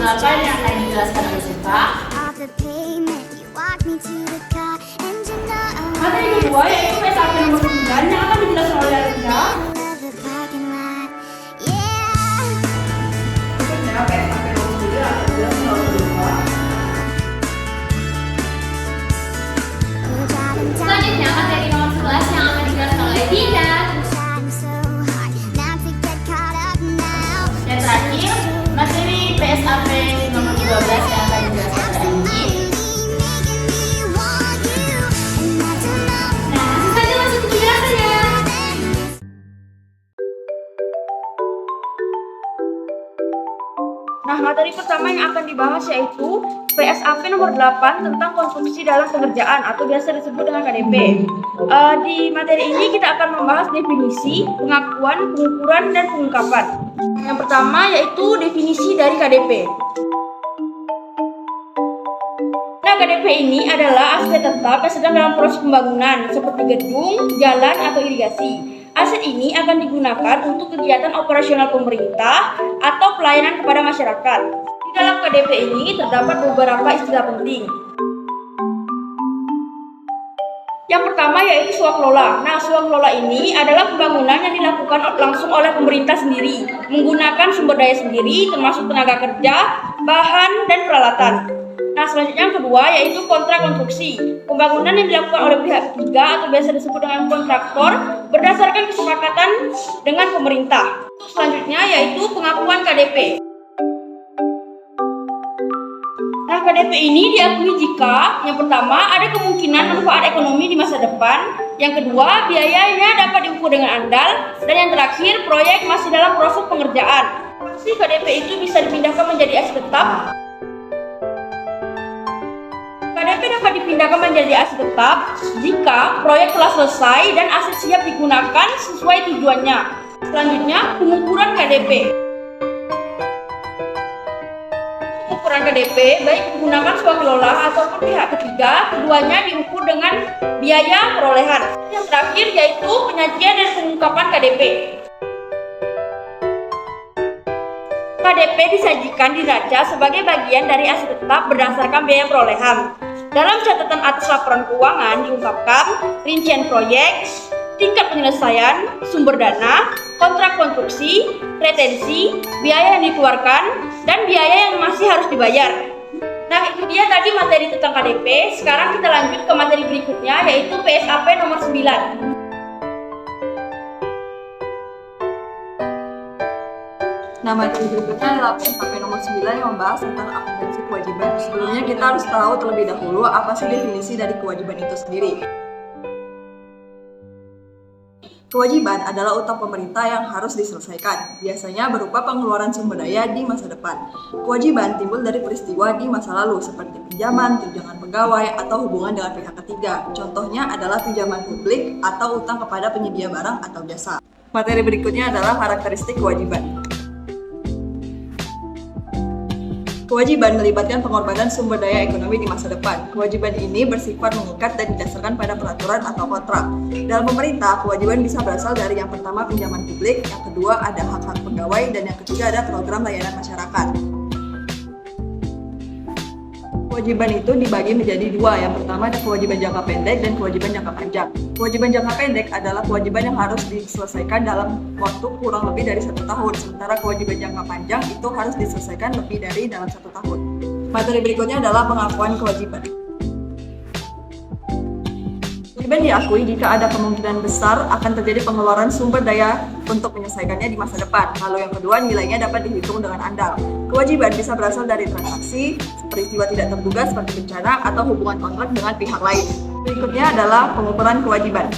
apa yang akan dijelaskan oleh Siva? Materi kedua yaitu PSAP nomor 9 yang akan dijelaskan oleh Alisa. Berikutnya PSAP nomor 7 akan dijelaskan oleh Siva. Selanjutnya materi nomor 11 yang akan dijelaskan oleh Dinda. Dan terakhir materi PSAP nomor 12 yang akan dijelaskan oleh Andi. Nah, materi pertama yang akan dibahas yaitu PSAP nomor 8 tentang konstruksi dalam pengerjaan atau biasa disebut dengan KDP. Di materi ini kita akan membahas definisi, pengakuan, pengukuran, dan pengungkapan. Yang pertama yaitu definisi dari KDP. Nah, KDP ini adalah aset tetap yang sedang dalam proses pembangunan seperti gedung, jalan, atau irigasi. Aset ini akan digunakan untuk kegiatan operasional pemerintah atau pelayanan kepada masyarakat. Di dalam KDP ini terdapat beberapa istilah penting. Yang pertama yaitu swakelola. Nah, swakelola ini adalah pembangunan yang dilakukan langsung oleh pemerintah sendiri, menggunakan sumber daya sendiri termasuk tenaga kerja, bahan, dan peralatan. Nah, selanjutnya yang kedua yaitu kontrak konstruksi. Pembangunan yang dilakukan oleh pihak ketiga atau biasa disebut dengan kontraktor berdasarkan kesepakatan dengan pemerintah. Selanjutnya yaitu pengakuan KDP. Nah, KDP ini diakui jika yang pertama ada kemungkinan manfaat ekonomi di masa depan, yang kedua biayanya dapat diukur dengan andal, dan yang terakhir proyek masih dalam proses pengerjaan. Pasti KDP itu bisa dipindahkan menjadi aset tetap. KDP dapat dipindahkan menjadi aset tetap jika proyek telah selesai dan aset siap digunakan sesuai tujuannya. Selanjutnya, pengukuran KDP. Pengukuran KDP baik menggunakan swakelola ataupun pihak ketiga, keduanya diukur dengan biaya perolehan. Yang terakhir yaitu penyajian dan pengungkapan KDP. KDP disajikan di neraca sebagai bagian dari aset tetap berdasarkan biaya perolehan. Dalam catatan atas laporan keuangan diungkapkan rincian proyek, tingkat penyelesaian, sumber dana, kontrak konstruksi, retensi, biaya yang dikeluarkan, dan biaya yang masih harus dibayar. Nah, itu dia tadi materi tentang KDP. Sekarang kita lanjut ke materi berikutnya yaitu PSAP nomor 9. Nah, materi berikutnya adalah PSAP nomor 9 yang membahas tentang akuntansi kewajiban. Sebelumnya kita harus tahu terlebih dahulu apa sih definisi dari kewajiban itu sendiri. Kewajiban adalah utang pemerintah yang harus diselesaikan, biasanya berupa pengeluaran sumber daya di masa depan. Kewajiban timbul dari peristiwa di masa lalu seperti pinjaman, tunjangan pegawai, atau hubungan dengan pihak ketiga. Contohnya adalah pinjaman publik atau utang kepada penyedia barang atau jasa. Materi berikutnya adalah karakteristik kewajiban. Kewajiban melibatkan pengorbanan sumber daya ekonomi di masa depan. Kewajiban ini bersifat mengikat dan didasarkan pada peraturan atau kontrak. Dalam pemerintah, kewajiban bisa berasal dari yang pertama pinjaman publik, yang kedua ada hak-hak pegawai, dan yang ketiga ada program layanan masyarakat. Kewajiban itu dibagi menjadi dua. Yang pertama ada kewajiban jangka pendek dan kewajiban jangka panjang. Kewajiban jangka pendek adalah kewajiban yang harus diselesaikan dalam waktu kurang lebih dari 1 tahun. Sementara kewajiban jangka panjang itu harus diselesaikan lebih dari dalam 1 tahun. Materi berikutnya adalah pengakuan kewajiban. Kewajiban diakui jika ada kemungkinan besar akan terjadi pengeluaran sumber daya untuk menyelesaikannya di masa depan. Lalu yang kedua, nilainya dapat dihitung dengan andal. Kewajiban bisa berasal dari transaksi, peristiwa tidak terduga seperti bencana, atau hubungan kontrak dengan pihak lain. Berikutnya adalah pengukuran kewajiban.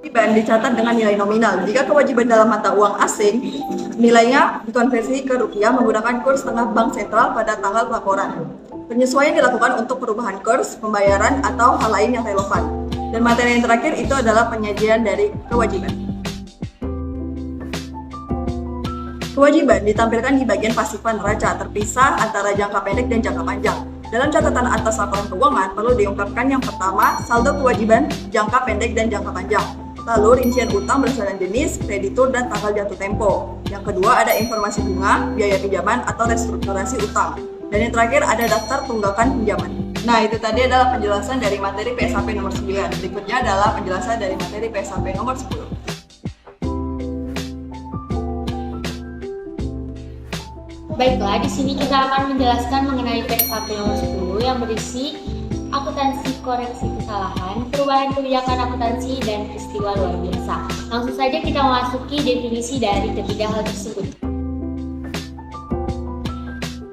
Kewajiban dicatat dengan nilai nominal. Jika kewajiban dalam mata uang asing, nilainya dikonversi ke rupiah menggunakan kurs tengah bank sentral pada tanggal pelaporan. Penyesuaian dilakukan untuk perubahan kurs, pembayaran, atau hal lain yang relevan. Dan materi yang terakhir itu adalah penyajian dari kewajiban. Kewajiban ditampilkan di bagian pasifan neraca terpisah antara jangka pendek dan jangka panjang. Dalam catatan atas laporan keuangan perlu diungkapkan yang pertama, saldo kewajiban jangka pendek dan jangka panjang. Lalu rincian utang berdasarkan jenis, kreditur, dan tanggal jatuh tempo. Yang kedua ada informasi bunga, biaya pinjaman, atau restrukturasi utang. Dan yang terakhir ada daftar tunggakan pinjaman. Nah, itu tadi adalah penjelasan dari materi PSHP nomor 9. Berikutnya adalah penjelasan dari materi PSHP nomor 10. Baiklah, di sini kita akan menjelaskan mengenai PSHP nomor 10 yang berisi akuntansi koreksi kesalahan, perubahan kebijakan akuntansi, dan peristiwa luar biasa. Langsung saja kita memasuki definisi dari ketiga hal tersebut.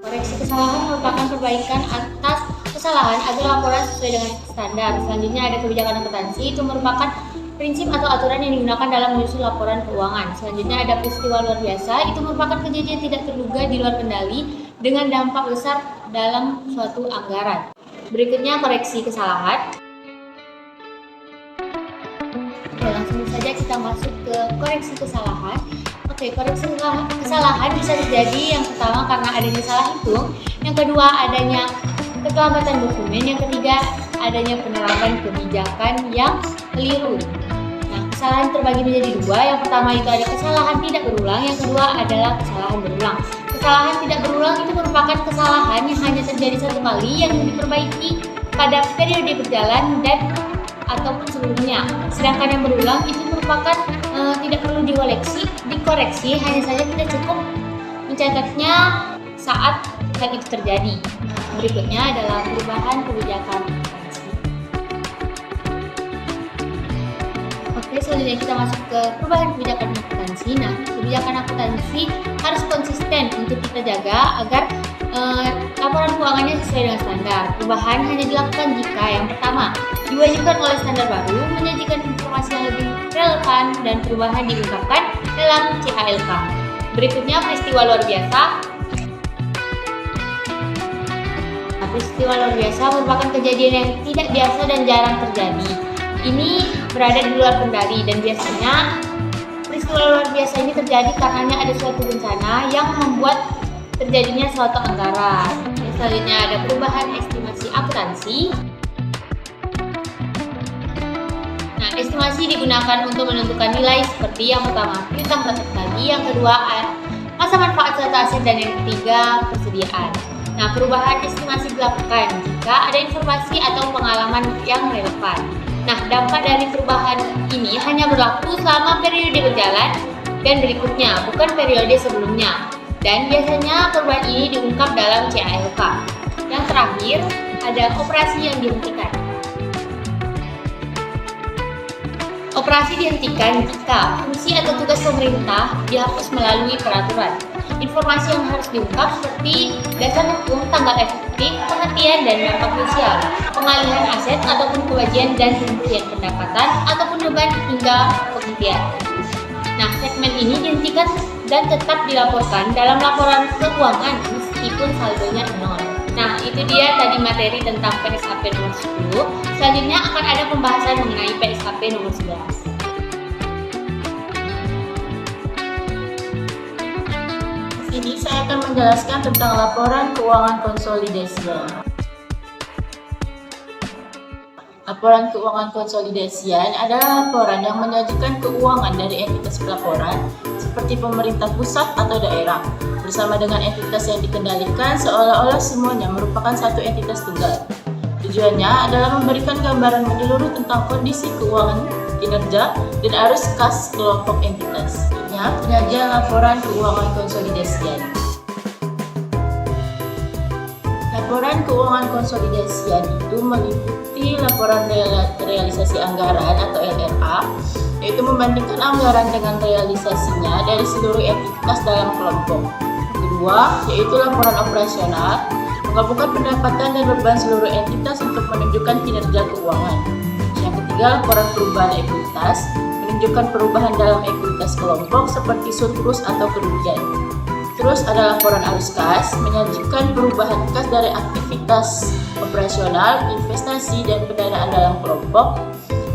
Koreksi kesalahan merupakan perbaikan atas kesalahan agar laporan sesuai dengan standar. Selanjutnya ada kebijakan akuntansi, itu merupakan prinsip atau aturan yang digunakan dalam menyusun laporan keuangan. Selanjutnya ada peristiwa luar biasa, itu merupakan kejadian tidak terduga di luar kendali dengan dampak besar dalam suatu anggaran. Berikutnya koreksi kesalahan. Oke, langsung saja kita masuk ke koreksi kesalahan. Oke, koreksi kesalahan bisa terjadi yang pertama karena adanya salah hitung, yang kedua adanya keterlambatan dokumen, yang ketiga adanya penerapan kebijakan yang keliru. Nah, kesalahan terbagi menjadi dua. Yang pertama itu ada kesalahan tidak berulang, yang kedua adalah kesalahan berulang. Kesalahan tidak berulang itu merupakan kesalahan yang hanya terjadi satu kali yang diperbaiki pada periode berjalan dan ataupun sebelumnya. Sedangkan yang berulang itu merupakan tidak perlu dikoreksi, hanya saja kita cukup mencatatnya saat hal itu terjadi. Berikutnya adalah perubahan kebijakan akuntansi. Oke, selanjutnya kita masuk ke perubahan kebijakan akuntansi. Nah, kebijakan akuntansi harus konsisten untuk kita jaga agar laporan keuangannya sesuai dengan standar. Perubahan hanya dilakukan jika yang pertama diwajibkan oleh standar baru, menyajikan informasi yang lebih relevan, dan perubahan diungkapkan dalam CALK. Berikutnya peristiwa luar biasa. Peristiwa luar biasa merupakan kejadian yang tidak biasa dan jarang terjadi. Ini berada di luar kendali dan biasanya peristiwa luar biasa ini terjadi karena ada suatu bencana yang membuat terjadinya suatu anggaran. Selanjutnya ada perubahan estimasi akuntansi. Nah, estimasi digunakan untuk menentukan nilai seperti yang pertama piutang tetap tadi, yang kedua masa manfaat serta aset, dan yang ketiga persediaan. Nah, perubahan estimasi dilakukan jika ada informasi atau pengalaman yang relevan. Nah, dampak dari perubahan ini hanya berlaku selama periode berjalan dan berikutnya, bukan periode sebelumnya. Dan biasanya perubahan ini diungkap dalam CALK. Yang terakhir, ada operasi yang dihentikan. Operasi dihentikan jika fungsi atau tugas pemerintah dihapus melalui peraturan. Informasi yang harus diungkap seperti dasar hukum, tanggal efektif, pengertian dan dampak sosial, pengalihan aset ataupun kewajiban dan pembuktian pendapatan ataupun beban hingga penghentian. Nah, segmen ini dihentikan dan tetap dilaporkan dalam laporan keuangan meskipun saldonya 0. Nah, itu dia tadi materi tentang PSHP nomor 10. Selanjutnya akan ada pembahasan mengenai PSHP nomor 11. Ini saya akan menjelaskan tentang laporan keuangan konsolidasian. Laporan keuangan konsolidasian adalah laporan yang menyajikan keuangan dari entitas pelaporan seperti pemerintah pusat atau daerah bersama dengan entitas yang dikendalikan seolah-olah semuanya merupakan satu entitas tunggal. Tujuannya adalah memberikan gambaran menyeluruh tentang kondisi keuangan, kinerja, dan arus kas kelompok entitas. Penyajian laporan keuangan konsolidasian. Laporan keuangan konsolidasian itu meliputi laporan realisasi anggaran atau LRA, yaitu membandingkan anggaran dengan realisasinya dari seluruh entitas dalam kelompok. Kedua, yaitu laporan operasional, menggabungkan pendapatan dan beban seluruh entitas untuk menunjukkan kinerja keuangan. Yang ketiga, laporan perubahan ekuitas, menunjukkan perubahan dalam ekuitas kelompok seperti surplus atau kerugian. Terus ada laporan arus kas, menyajikan perubahan kas dari aktivitas operasional, investasi, dan pendanaan dalam kelompok.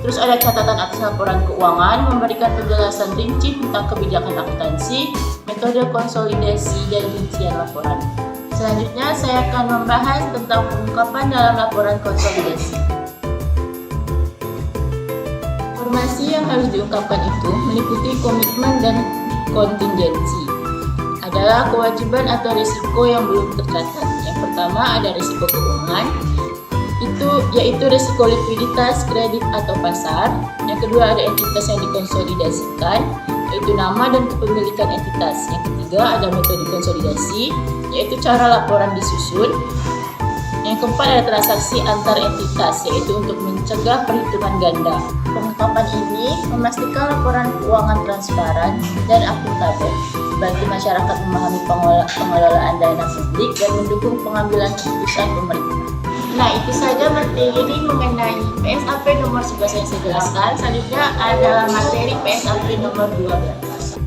Terus ada catatan atas laporan keuangan, memberikan penjelasan rinci tentang kebijakan akuntansi, metode konsolidasi, dan rincian laporan. Selanjutnya saya akan membahas tentang pengungkapan dalam laporan konsolidasi. Informasi yang harus diungkapkan itu meliputi komitmen dan kontingensi. Adalah kewajiban atau risiko yang belum tercatat. Yang pertama ada risiko keuangan, yaitu risiko likuiditas, kredit atau pasar. Yang kedua ada entitas yang dikonsolidasikan, yaitu nama dan kepemilikan entitas. Yang ketiga ada metode konsolidasi, yaitu cara laporan disusun. Yang keempat ada transaksi antar entitas, yaitu untuk mencegah perhitungan ganda. Pengungkapan ini memastikan laporan keuangan transparan dan akuntabel, bantu masyarakat memahami pengelolaan dana publik dan mendukung pengambilan keputusan pemerintah. Nah, itu saja materi mengenai PSAP nomor 11 yang saya jelaskan. Selanjutnya adalah materi PSAP nomor 12.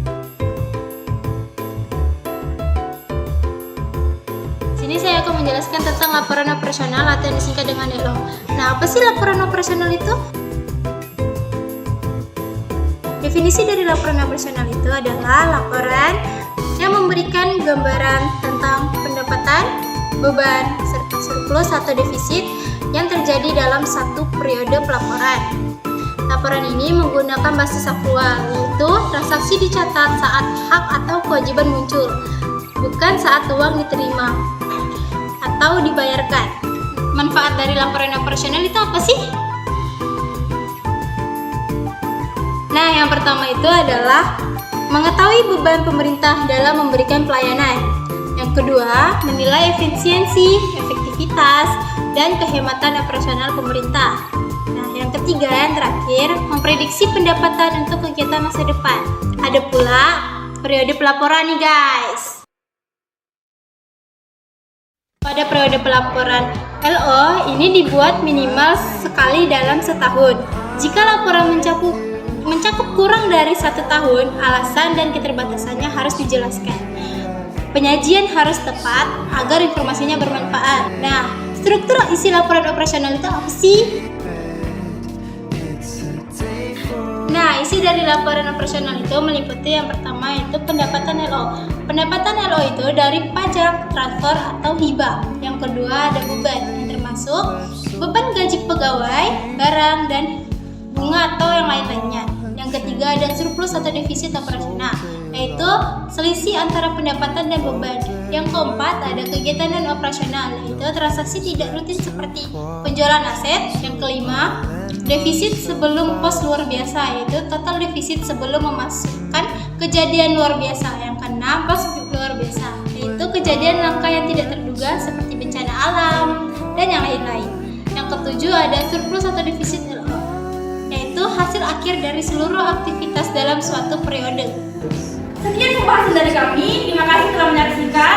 Sini saya akan menjelaskan tentang laporan operasional atau yang disingkat dengan LO. Nah, apa sih laporan operasional itu? Definisi dari laporan operasional itu adalah laporan yang memberikan gambaran tentang pendapatan, beban, serta surplus atau defisit yang terjadi dalam satu periode pelaporan. Laporan ini menggunakan basis aktual, yaitu transaksi dicatat saat hak atau kewajiban muncul, bukan saat uang diterima atau dibayarkan. Manfaat dari laporan operasional itu apa sih? Nah, yang pertama itu adalah mengetahui beban pemerintah dalam memberikan pelayanan. Yang kedua, menilai efisiensi, efektivitas, dan kehematan operasional pemerintah. Nah, yang ketiga, yang terakhir, memprediksi pendapatan untuk kegiatan masa depan. Ada pula periode pelaporan nih guys. Pada periode pelaporan LO ini dibuat minimal sekali dalam setahun. Jika laporan mencakup kurang dari 1 tahun, alasan dan keterbatasannya harus dijelaskan. Penyajian harus tepat agar informasinya bermanfaat. Nah, struktur isi laporan operasional itu apa sih? Nah, isi dari laporan operasional itu meliputi yang pertama itu pendapatan LO. Pendapatan LO itu dari pajak, transfer, atau hibah. Yang kedua ada beban, yang termasuk beban gaji pegawai, barang, dan bunga atau yang lain-lainnya. Yang ketiga ada surplus atau defisit operasional, yaitu selisih antara pendapatan dan beban. Yang keempat ada kegiatan dan operasional, yaitu transaksi tidak rutin seperti penjualan aset. Yang kelima defisit sebelum pos luar biasa, yaitu total defisit sebelum memasukkan kejadian luar biasa. Yang keenam pos luar biasa, yaitu kejadian langka yang tidak terduga seperti bencana alam dan yang lain-lain. Yang ketujuh ada surplus atau defisit LO, yaitu hasil akhir dari seluruh aktivitas dalam suatu periode. Sekian pembahasan dari kami. Terima kasih telah menyaksikan.